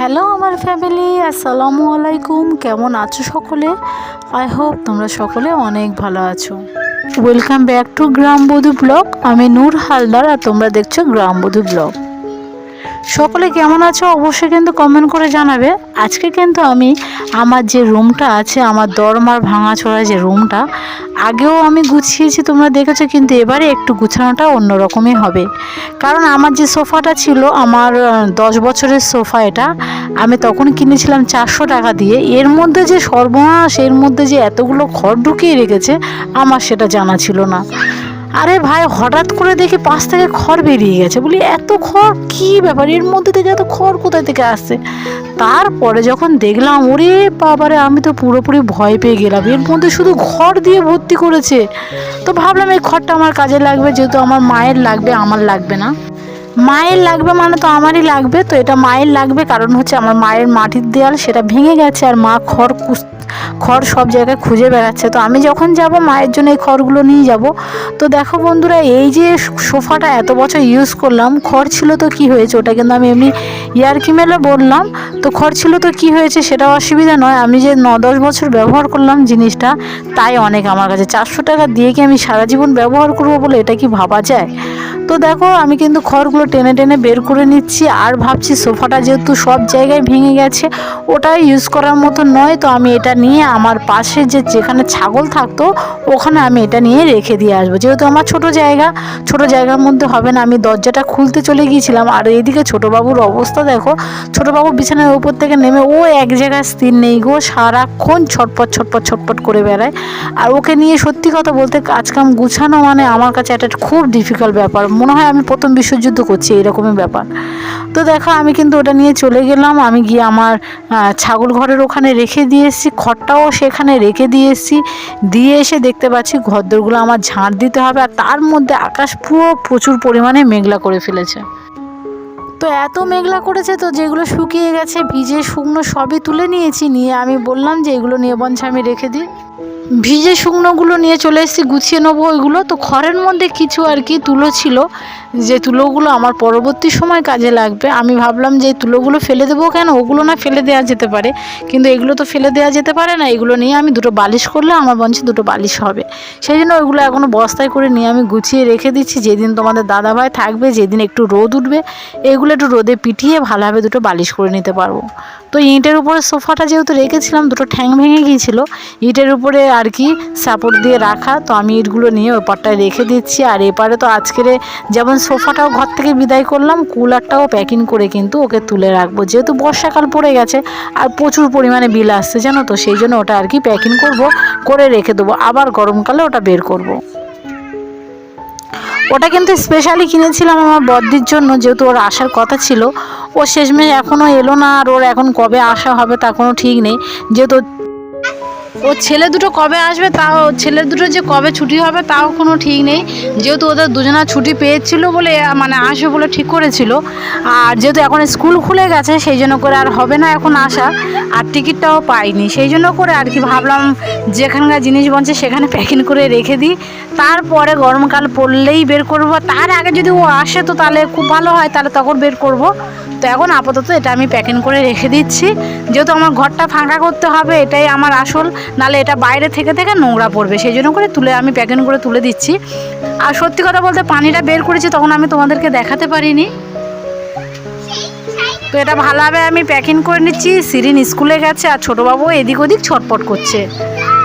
Hello আমার family, আসসালামু আলাইকুম। কেমন আছো সকলে? আই হোপ তোমরা সকলে অনেক ভালো আছো। Welcome back to Grambadhu blog. আমি নূর হালদার আর তোমরা দেখছো গ্রামবধূ ব্লগ। সকলে কেমন আছো অবশ্যই কিন্তু কমেন্ট করে জানাবে। আজকে কিন্তু আমি আমার যে রুমটা আছে, আমার দরমার ভাঙাচোরা যে রুমটা, আগেও আমি গুছিয়েছি তোমরা দেখেছো, কিন্তু এবারে একটু গুছানোটা অন্যরকমই হবে। কারণ আমার যে সোফাটা ছিল, আমার 10 বছরের সোফা, এটা আমি তখন কিনেছিলাম 400 টাকা দিয়ে। এর মধ্যে যে সর্বনাশ, এর মধ্যে যে এতগুলো খড় ঢুকিয়ে রেখেছে আমার সেটা জানা ছিল না। আরে ভাই, হঠাৎ করে দেখি পাশ থেকে খড় বেরিয়ে গেছে। বলি এত খড় কী ব্যাপার, এর মধ্যে থেকে এত খড় কোথায় থেকে আসছে? তারপরে যখন দেখলাম, ওরে বাবারে, আমি তো পুরোপুরি ভয় পেয়ে গেলাম। এর মধ্যে শুধু খড় দিয়ে ভর্তি করেছে। তো ভাবলাম এই খড়টা আমার কাজে লাগবে, যেহেতু আমার মায়ের লাগবে, আমার লাগবে না। মায়ের লাগবে মানে তো আমারই লাগবে। তো এটা মায়ের লাগবে, কারণ হচ্ছে আমার মায়ের মাটির দেয়াল সেটা ভেঙে গেছে, আর মা খড় সব জায়গায় খুঁজে বেড়াচ্ছে। তো আমি যখন যাব মায়ের জন্য এই খড়গুলো নিয়ে যাব। তো দেখো বন্ধুরা, এই যে সোফাটা এত বছর ইউজ করলাম, খড় ছিল তো কি হয়েছে, ওটা কিন্তু আমি এমনি ইয়ার্কি মেলে বললাম। তো খড় ছিল তো কি হয়েছে, সেটা অসুবিধা নয়। আমি যে 9-10 বছর ব্যবহার করলাম জিনিসটা, তাই অনেক আমার কাছে। 400 টাকা দিয়ে কি আমি সারা জীবন ব্যবহার করবো বলে এটা কি ভাবা যায়? তো দেখো, আমি কিন্তু খড়গুলো টেনে টেনে বের করে নিচ্ছি। আর ভাবছি সোফাটা যেহেতু সব জায়গায় ভেঙে গেছে, ওটা ইউজ করার মতো নয়। তো আমি এটা নিয়ে আমার পাশে যেখানে ছাগল থাকতো, ওখানে আমি এটা নিয়ে রেখে দিয়ে আসবো। যেহেতু আমার ছোট জায়গার মধ্যে হবে না। আমি দরজাটা খুলতে চলে গিয়েছিলাম, আর এইদিকে ছোটোবাবুর অবস্থা দেখো। ছোটোবাবু বিছানার উপর থেকে নেমে ও এক জায়গায় স্থির নেই গো, সারাক্ষণ ছটপট করে বেড়ায়। আর ওকে নিয়ে সত্যি কথা বলতে কাজকাম গুছানো মানে আমার কাছে একটা খুব ডিফিকাল্ট ব্যাপার। মনে হয় আমি প্রথম বিশ্বযুদ্ধ করছি, এরকমই ব্যাপার। তো দেখো, আমি কিন্তু ওটা নিয়ে চলে গেলাম। আমি গিয়ে আমার ছাগল ঘরের ওখানে রেখে দিয়ে এসেছি, খড়টাও সেখানে রেখে দিয়ে এসেছি। দিয়ে এসে দেখতে পাচ্ছি ঘরদোরগুলো আমার ঝাঁট দিতে হবে, আর তার মধ্যে আকাশ প্রচুর পরিমাণে মেঘলা করে ফেলেছে। তো এত মেঘলা করেছে, তো যেগুলো শুকিয়ে গেছে ভিজে শুকনো সবই তুলে নিয়েছি। নিয়ে আমি বললাম যে এগুলো নিয়ে বঞ্চ আমি রেখে দিই। ভিজে শুকনোগুলো নিয়ে চলে এসেছি, গুছিয়ে নেবো ওইগুলো। তো ঘরের মধ্যে কিছু আর কি তুলো ছিল, যে তুলোগুলো আমার পরবর্তী সময় কাজে লাগবে। আমি ভাবলাম যে এই তুলোগুলো ফেলে দেবো কেন, ওগুলো না ফেলে দেওয়া যেতে পারে, কিন্তু এগুলো তো ফেলে দেওয়া যেতে পারে না। এগুলো নিয়ে আমি দুটো বালিশ করলে আমার বঞ্চে দুটো বালিশ হবে। সেই জন্য ওইগুলো এখনও বস্তায় করে নিয়ে আমি গুছিয়ে রেখে দিচ্ছি। যেদিন তোমাদের দাদাভাই থাকবে, যেদিন একটু রোদ উঠবে, এগুলো একটু রোদে পিটিয়ে ভালোভাবে দুটো বালিশ করে নিতে পারবো। তো ইঁটের উপরে সোফাটা যেহেতু রেখেছিলাম, দুটো ঠ্যাং ভেঙে গিয়েছিল, ইঁটের উপরে আর কি সাপোর্ট দিয়ে রাখা। তো আমি ইটগুলো নিয়ে ওপারটায় রেখে দিচ্ছি। আর এপারে তো আজকের যেমন সোফাটাও ঘর থেকে বিদায় করলাম, কুলারটাও প্যাকিং করে কিন্তু ওকে তুলে রাখবো। যেহেতু বর্ষাকাল পড়ে গেছে আর প্রচুর পরিমাণে বিল আসছে জানো, তো সেই জন্য ওটা আর কি প্যাকিং করে রেখে দেবো। আবার গরমকালে ওটা বের করব। ওটা কিন্তু স্পেশালি কিনেছিলাম আমার বদ্দির জন্য, যেহেতু ওর আসার কথা ছিল। ও শেষমেশ এখনও এলো না, আর ওর এখন কবে আসা হবে তা কোনো ঠিক নেই। যেহেতু ওর ছেলে দুটো কবে আসবে, তাও ছেলের দুটো যে কবে ছুটি হবে তাও কোনো ঠিক নেই। যেহেতু ওদের দুজনা ছুটি পেয়েছিল বলে মানে আসবে বলে ঠিক করেছিল। আর যেহেতু এখন স্কুল খুলে গেছে, সেই জন্য করে আর হবে না এখন আসা। আর টিকিটটাও পাইনি, সেই জন্য করে আর কি ভাবলাম যেখানকার জিনিস বনছে সেখানে প্যাকিং করে রেখে দিই। তারপরে গরমকাল পড়লেই বের করব। তার আগে যদি ও আসে তো তাহলে খুব ভালো হয়, তাহলে তখন বের করব। তো এখন আপাতত এটা আমি প্যাকিং করে রেখে দিচ্ছি। যেহেতু আমার ঘরটা ফাঁকা করতে হবে, এটাই আমার আসল, নাহলে এটা বাইরে থেকে নোংরা পড়বে। সেই জন্য করে আমি প্যাকিং করে তুলে দিচ্ছি। আর সত্যি কথা বলতে পানিটা বের করেছি তখন আমি তোমাদেরকে দেখাতে পারিনি। তো এটা ভালোভাবে আমি প্যাকিং করে নিচ্ছি। সিরিন স্কুলে গেছে, আর ছোটোবাবু এদিক ওদিক ছটপট করছে।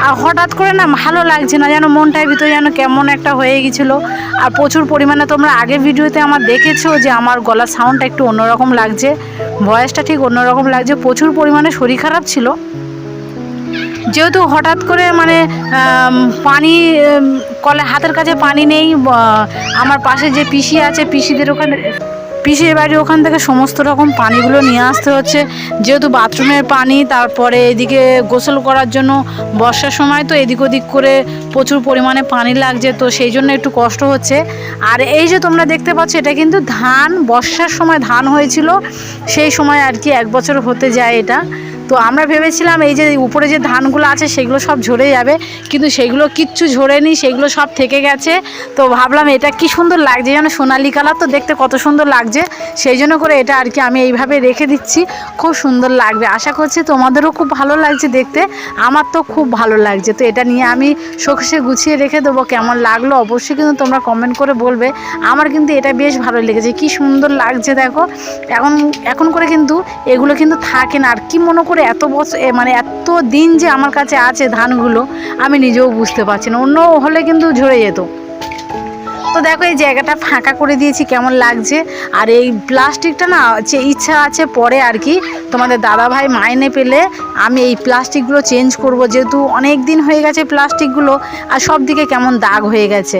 আর হঠাৎ করে না ভালো লাগছে না, যেন মনটার ভিতরে যেন কেমন একটা হয়ে গেছিলো। আর প্রচুর পরিমাণে তোমরা আগের ভিডিওতে আমার দেখেছো যে আমার গলার সাউন্ডটা একটু অন্যরকম লাগছে, ভয়েসটা ঠিক অন্যরকম লাগছে। প্রচুর পরিমাণে শরীর খারাপ ছিল, যেহেতু হঠাৎ করে মানে পানি কলে হাতের কাছে পানি নেই। আমার পাশে যে পিসি আছে, পিসিদের ওখানে, পিসির বাড়ি ওখান থেকে সমস্ত রকম পানিগুলো নিয়ে আসতে হচ্ছে। যেহেতু বাথরুমের পানি, তারপরে এদিকে গোসল করার জন্য বর্ষার সময় তো এদিক ওদিক করে প্রচুর পরিমাণে পানি লাগছে, তো সেই জন্য একটু কষ্ট হচ্ছে। আর এই যে তোমরা দেখতে পাচ্ছ, এটা কিন্তু ধান, বর্ষার সময় ধান হয়েছিল, সেই সময় আর কি 1 বছর হতে যায় এটা। তো আমরা ভেবেছিলাম এই যে উপরে যে ধানগুলো আছে সেগুলো সব ঝরে যাবে, কিন্তু সেগুলো কিচ্ছু ঝরেনি, সেগুলো সব থেকে গেছে। তো ভাবলাম এটা কি সুন্দর লাগছে, যেন সোনালি কালার, তো দেখতে কত সুন্দর লাগছে, সেই জন্য করে এটা আর কি আমি এইভাবে রেখে দিচ্ছি। খুব সুন্দর লাগবে, আশা করছি তোমাদেরও খুব ভালো লাগছে দেখতে, আমার তো খুব ভালো লাগছে। তো এটা নিয়ে আমি শোকেসে গুছিয়ে রেখে দেবো। কেমন লাগলো অবশ্যই কিন্তু তোমরা কমেন্ট করে বলবে। আমার কিন্তু এটা বেশ ভালো লেগেছে, কি সুন্দর লাগছে দেখো। এখন করে কিন্তু এগুলো কিন্তু থাকে না, আর কি মনে করে এত বছর মানে এত দিন যে আমার কাছে আছে ধানগুলো আমি নিজেও বুঝতে পারছি না, অন্য হলে কিন্তু ঝরে যেত। তো দেখো এই জায়গাটা ফাঁকা করে দিয়েছি, কেমন লাগছে। আর এই প্লাস্টিকটা না যে ইচ্ছা আছে পরে আর কি তোমাদের দাদাভাই মাইনে পেলে আমি এই প্লাস্টিকগুলো চেঞ্জ করব, যেহেতু অনেক দিন হয়ে গেছে প্লাস্টিকগুলো, আর সব দিকে কেমন দাগ হয়ে গেছে,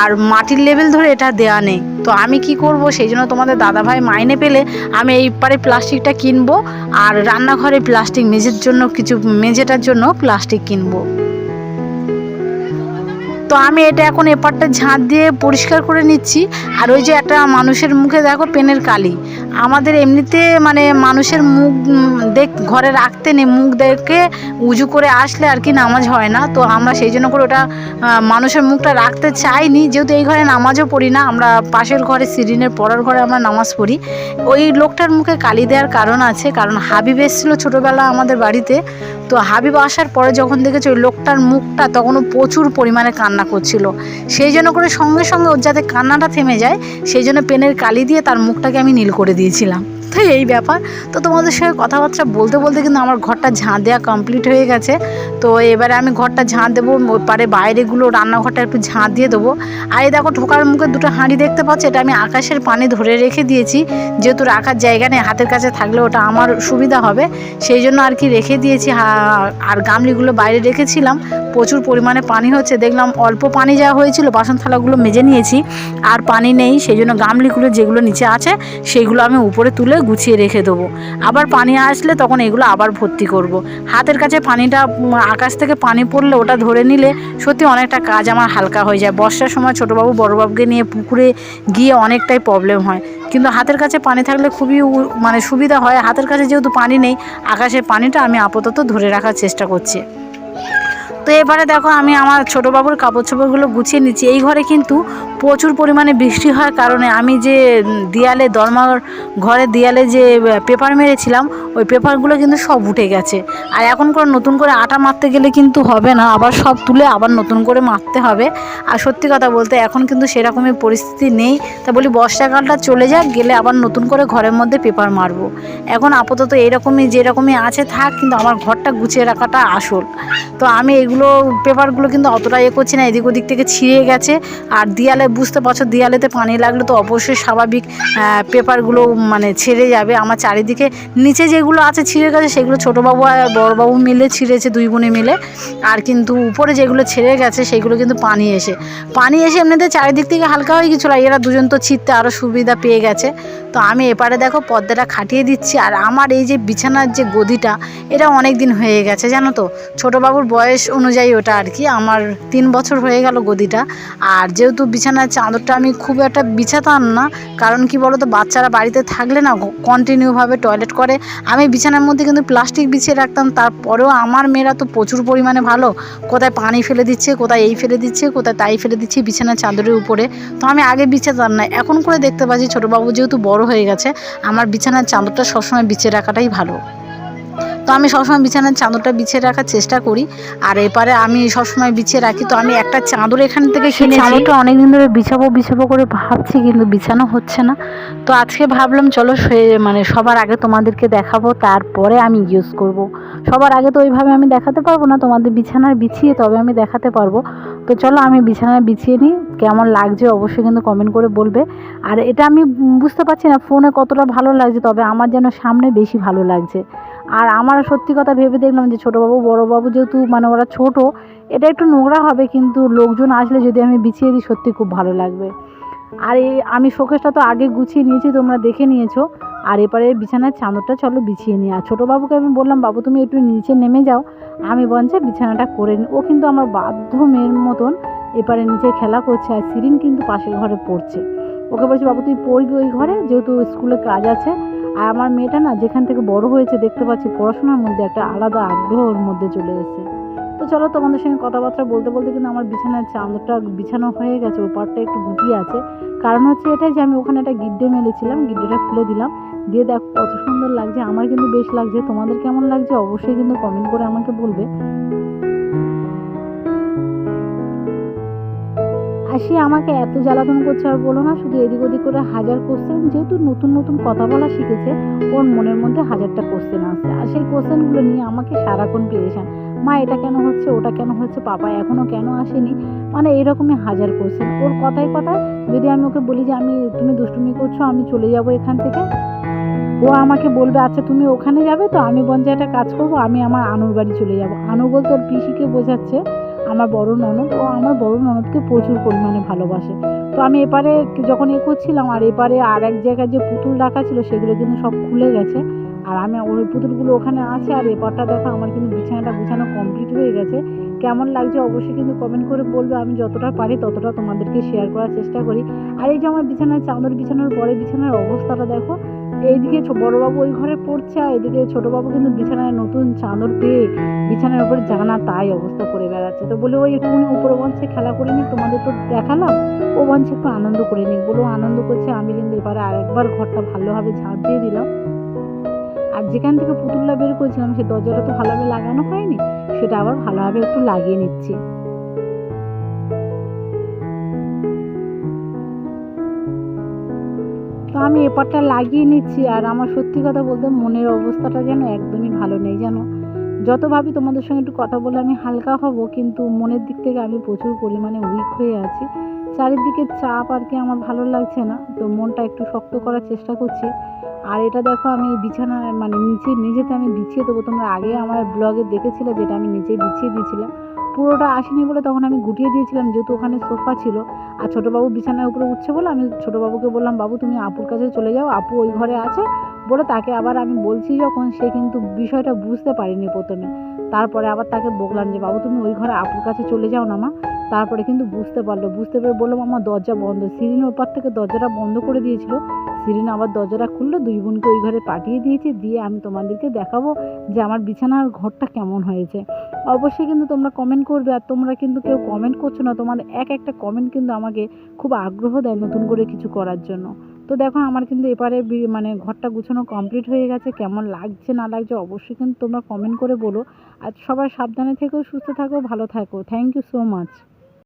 আর মাটির লেভেল ধরে এটা দেওয়া নেই। তো আমি কি করব, সেই জন্য তোমাদের দাদাভাই মাইনে পেলে আমি এই পারে প্লাস্টিকটা কিনবো, আর রান্নাঘরে প্লাস্টিক, মেঝের জন্য কিছু মেঝেটার জন্য প্লাস্টিক কিনবো। তো আমি এটা এখন এপারটা ঝাঁট দিয়ে পরিষ্কার করে নিচ্ছি। আর ওই যে একটা মানুষের মুখে দেখো পেনের কালি, আমাদের এমনিতে মানে মানুষের মুখ ঘরে রাখতে নেই, মুখ দেখে উজু করে আসলে আর কি নামাজ হয় না। তো আমরা সেই জন্য করে ওটা মানুষের মুখটা রাখতে চাইনি, যেহেতু এই ঘরে নামাজও পড়ি না, আমরা পাশের ঘরে সিরিনের পড়ার ঘরে আমরা নামাজ পড়ি। ওই লোকটার মুখে কালি দেওয়ার কারণ আছে, কারণ হাবিব এসেছিলো ছোটোবেলা আমাদের বাড়িতে। তো হাবিব আসার পরে যখন দেখেছি ওই লোকটার মুখটা, তখনও প্রচুর পরিমাণে কান্না করছিল, সেই জন্য করে সঙ্গে সঙ্গে ওর যাতে কান্নাটা থেমে যায় সেই জন্য পেনের কালি দিয়ে তার মুখটাকে আমি নীল করে দিয়েছিলাম। তো এই ব্যাপার। তো তোমাদের সঙ্গে কথাবার্তা বলতে বলতে কিন্তু আমার ঘরটা ঝাঁ দেওয়া কমপ্লিট হয়ে গেছে। তো এবারে আমি ঘরটা ঝাঁ দেবো, ওই পারে বাইরেগুলো রান্নাঘরটা একটু ঝাঁ দিয়ে দেবো। আর এই দেখো ঢোকার মুখে দুটো হাঁড়ি দেখতে পাচ্ছি, এটা আমি আকাশের পানি ধরে রেখে দিয়েছি, যেহেতু রাখার জায়গা নেই, হাতের কাছে থাকলে ওটা আমার সুবিধা হবে, সেই জন্য আর কি রেখে দিয়েছি। আর গামলিগুলো বাইরে রেখেছিলাম, প্রচুর পরিমাণে পানি হচ্ছে, দেখলাম অল্প পানি যা হয়েছিল বাসন থালাগুলো মেজে নিয়েছি, আর পানি নেই, সেই জন্য গামলিগুলো যেগুলো নিচে আছে সেইগুলো আমি উপরে তুলে গুছিয়ে রেখে দেবো। আবার পানি আসলে তখন এগুলো আবার ভর্তি করব। হাতের কাছে পানিটা, আকাশ থেকে পানি পড়লে ওটা ধরে নিলে সত্যি অনেকটা কাজ আমার হালকা হয়ে যায়। বর্ষার সময় ছোটোবাবু বড়োবাবুকে নিয়ে পুকুরে গিয়ে অনেকটাই প্রবলেম হয়, কিন্তু হাতের কাছে পানি থাকলে খুবই মানে সুবিধা হয়। হাতের কাছে যেহেতু পানি নেই, আকাশের পানিটা আমি আপাতত ধরে রাখার চেষ্টা করছি। তো এবারে দেখো আমি আমার ছোটোবাবুর কাপড় চোপড়গুলো গুছিয়ে নিচ্ছি। এই ঘরে কিন্তু প্রচুর পরিমাণে বৃষ্টি হওয়ার কারণে আমি যে দেয়ালে ঘরের দেয়ালে যে পেপার মেরেছিলাম ওই পেপারগুলো কিন্তু সব উঠে গেছে। আর এখন করে নতুন করে আটা মারতে গেলে কিন্তু হবে না, আবার সব তুলে আবার নতুন করে মারতে হবে। আর সত্যি কথা বলতে এখন কিন্তু সেরকমই পরিস্থিতি নেই, তা বলি বর্ষাকালটা চলে যাক, গেলে আবার নতুন করে ঘরের মধ্যে পেপার মারবো। এখন আপাতত এরকমই যেরকমই আছে থাক, কিন্তু আমার ঘরটা গুছিয়ে রাখাটা আসল। তো আমি এগুলো পেপারগুলো কিন্তু অতটা করছি না, এদিক ওদিক থেকে ছিঁড়ে গেছে। আর দেয়ালে বুঝতে পারছো, দেয়ালেতে পানি লাগলে তো অবশ্যই স্বাভাবিক পেপারগুলো মানে ছেড়ে যাবে। আমার চারিদিকে নিচে যেগুলো আছে ছিঁড়ে গেছে সেগুলো ছোটোবাবু আর বড়োবাবু মিলে ছিঁড়েছে, দুই বোনে মিলে। আর কিন্তু উপরে যেগুলো ছেড়ে গেছে সেগুলো কিন্তু পানি এসে এমনিতে চারিদিক থেকে হালকা হয়ে গেছিলো, এরা দুজন তো ছিঁড়তে আরও সুবিধা পেয়ে গেছে। তো আমি এপারে দেখো পর্দাটা খাটিয়ে দিচ্ছি। আর আমার এই যে বিছানার যে গদিটা, এটা অনেক দিন হয়ে গেছে জানো তো, ছোটোবাবুর বয়স অনুযায়ী ওটা আর কি, আমার 3 বছর হয়ে গেল গদিটা। আর যেহেতু বিছানার চাদরটা আমি খুব একটা বিছাতাম না, কারণ কি বলো তো, বাচ্চারা বাড়িতে থাকলে না কন্টিনিউভাবে টয়লেট করে। আমি বিছানার মধ্যে কিন্তু প্লাস্টিক বিছিয়ে রাখতাম, তারপরেও আমার মেয়েরা তো প্রচুর পরিমাণে ভালো, কোথায় পানি ফেলে দিচ্ছে, কোথায় এই ফেলে দিচ্ছে, কোথায় তাই ফেলে দিচ্ছে বিছানার চাদরের উপরে। তো আমি আগে বিছাতাম না, এখন করে দেখতে পাচ্ছি ছোটোবাবু যেহেতু বড় হয়ে গেছে, আমার বিছানার চাদরটা সবসময় বিছিয়ে রাখাটাই ভালো। তো আমি সবসময় বিছানার চাদরটা বিছিয়ে রাখার চেষ্টা করি। আর এপারে আমি সবসময় বিছিয়ে রাখি। তো আমি একটা চাদর এখান থেকে কিনেছি, চাদরটা অনেকদিন ধরে বিছাবো করে ভাবছি, কিন্তু বিছানো হচ্ছে না। তো আজকে ভাবলাম চলো মানে সবার আগে তোমাদেরকে দেখাবো, তারপরে আমি ইউজ করব। সবার আগে তো ওইভাবে আমি দেখাতে পারবো না, তোমাদের বিছানায় বিছিয়ে তবে আমি দেখাতে পারবো। তো চলো আমি বিছানায় বিছিয়ে নিই, কেমন লাগছে অবশ্যই কিন্তু কমেন্ট করে বলবে। আর এটা আমি বুঝতে পারছি না ফোনে কতটা ভালো লাগছে, তবে আমার যেন সামনে বেশি ভালো লাগছে। আর আমার সত্যি কথা ভেবে দেখলাম যে ছোটোবাবু বড়োবাবু যেহেতু মানে ওরা ছোট, এটা একটু নোংরা হবে, কিন্তু লোকজন আসলে যদি আমি বিছিয়ে দিই সত্যি খুব ভালো লাগবে। আর আমি শোকেসটা তো আগে গুছিয়ে নিয়েছি, তোমরা দেখে নিয়েছো। আর এপারে বিছানার চাদরটা চলো বিছিয়ে নিই। আর ছোটোবাবুকে আমি বললাম, বাবু তুমি একটু নিচে নেমে যাও, আমি বলছে বিছানাটা করে নিই। ও কিন্তু আমার বাধ্য মেয়ের মতন এপারে নিচে খেলা করছে। আর সিরিন কিন্তু পাশের ঘরে পড়ছে, ওকে বলছি বাবু তুই পড়বি ওই ঘরে, যেহেতু স্কুলে কাজ আছে। আর আমার মেয়েটা না যেখান থেকে বড় হয়েছে দেখতে পাচ্ছি পড়াশোনার মধ্যে একটা আলাদা আগ্রহর মধ্যে চলে এসেছে। তো চলো তোমাদের সঙ্গে কথাবার্তা বলতে বলতে কিন্তু আমার বিছানার চাদরটা বিছানো হয়ে গেছে, ওই পাটটা একটু গুটিয়ে আছে। কারণ হচ্ছে এটাই যে আমি ওখানে একটা গিড্ডে মেলেছিলাম, গিড্ডেটা খুলে দিলাম, দিয়ে দেখো কত সুন্দর লাগছে। আমার কিন্তু বেশ লাগছে, তোমাদের কেমন লাগছে অবশ্যই কিন্তু কমেন্ট করে আমাকে বলবে। আর সে আমাকে এত জ্বালাতন করছে আর বলো না, শুধু এদিক ওদিক করে হাজার কোশ্চেন, যেহেতু নতুন নতুন কথা বলা শিখেছে ওর মনের মধ্যে হাজারটা কোশ্চেন আসছে, আর সেই কোশ্চেনগুলো নিয়ে আমাকে সারাক্ষণ পেরেছান। মা এটা কেন হচ্ছে, ওটা কেন হচ্ছে, পাপা এখনও কেন আসেনি, মানে এরকমই হাজার কোশ্চেন ওর কথায় কথায়। যদি আমি ওকে বলি যে তুমি দুষ্টুমি করছো, আমি চলে যাবো এখান থেকে, ও আমাকে বলবে আচ্ছা তুমি ওখানে যাবে তো, আমি বঞ্চে একটা কাজ করবো, আমি আমার আনুর বাড়ি চলে যাবো। আনু বলতে ওর পিসিকে বোঝাচ্ছে, আমার বড় ননদ। ও আমার বড় ননদকে প্রচুর পরিমাণে ভালোবাসে। তো আমি এপারে যখন করছিলাম, আর এপারে আর এক জায়গায় যে পুতুল রাখা ছিল সেগুলো কিন্তু সব খুলে গেছে, আর আমি ওই পুতুলগুলো ওখানে আছে। আর এপারটা দেখো আমার কিন্তু বিছানাটা গুছানো কমপ্লিট হয়ে গেছে। কেমন লাগছে অবশ্যই কিন্তু কমেন্ট করে বলবে। আমি যতটা পারি ততটা তোমাদেরকে শেয়ার করার চেষ্টা করি। আর এই যে আমার বিছানার চাদর বিছানোর পরে বিছানার অবস্থাটা দেখো, এইদিকে বড়বাবু ওই ঘরে পড়ছে, আর এদিকে ছোটবাবু কিন্তু বিছানায় নতুন চাদর পেয়ে বিছানার উপরে জানা তাই অবস্থা করে বেড়াচ্ছে। তো বলে ওই একটুখানি উপরে মঞ্চে খেলা করে নিক, তোমাদের তো দেখালাম, ও মঞ্চে একটু আনন্দ করে নিক, বলে আনন্দ করছে। আমি কিন্তু এবারে আরেকবার ঘরটা ভালোভাবে ঝাঁট দিয়ে দিলাম। আর যেখান থেকে পুতুলটা বের করেছিলাম সেই দরজাটা তো ভালোভাবে লাগানো হয়নি, সেটা আবার ভালোভাবে একটু লাগিয়ে নিচ্ছি। তো আমি এপারটা লাগিয়ে নিচ্ছি। আর আমার সত্যি কথা বলতে মনের অবস্থাটা যেন একদমই ভালো নেই জানো। যত ভাবি তোমাদের সঙ্গে একটু কথা বলে আমি হালকা হব, কিন্তু মনের দিক থেকে আমি প্রচুর পরিমাণে উইক হয়ে আছি। চারিদিকে চাপ আর কি, আমার ভালো লাগছে না, তো মনটা একটু শক্ত করার চেষ্টা করছি। আর এটা দেখো আমি বিছানা মানে নিচেতে আমি বিছিয়ে দেবো। তোমরা আগে আমার ব্লগে দেখেছিলে যেটা আমি নিচেই বিছিয়ে দিয়েছিলাম, পুরোটা আসেনি বলে তখন আমি গুটিয়ে দিয়েছিলাম, যেহেতু ওখানে সোফা ছিল। আর ছোটোবাবু বিছানার উপরে উঠছে বলে আমি ছোটোবাবুকে বললাম বাবু তুমি আপুর কাছে চলে যাও, আপু ওই ঘরে আছে বলে তাকে আবার আমি বলছি যখন, সে কিন্তু বিষয়টা বুঝতে পারিনি প্রথমে। তারপরে আবার তাকে বললাম যে বাবু তুমি ওই ঘরে আপুর কাছে চলে যাও না মা। তারপরে কিন্তু বুঝতে পারলো, বুঝতে পেরে বললাম আমার দরজা বন্ধ। সিরিন ওপার থেকে দরজাটা বন্ধ করে দিয়েছিল, সিরিন আবার দরজাটা খুললো, দুই বোনকে ওই ঘরে পাঠিয়ে দিয়েছে, দিয়ে আমি তোমাদেরকে দেখাবো যে আমার বিছানার ঘরটা কেমন হয়েছে। অবশ্যই কিন্তু তোমরা কমেন্ট করবে। আর তোমরা কিন্তু কেউ কমেন্ট করছো না, তোমাদের এক একটা কমেন্ট কিন্তু আমাকে খুব আগ্রহ দেয় নতুন করে কিছু করার জন্য। তো দেখো আমার কিন্তু এপারে মানে ঘরটা গুছানো কমপ্লিট হয়ে গেছে। কেমন লাগছে না লাগছে অবশ্যই কিন্তু তোমরা কমেন্ট করে বলো। আর সবাই সাবধানে থেকো, সুস্থ থাকো, ভালো থাকো। Thank you so much.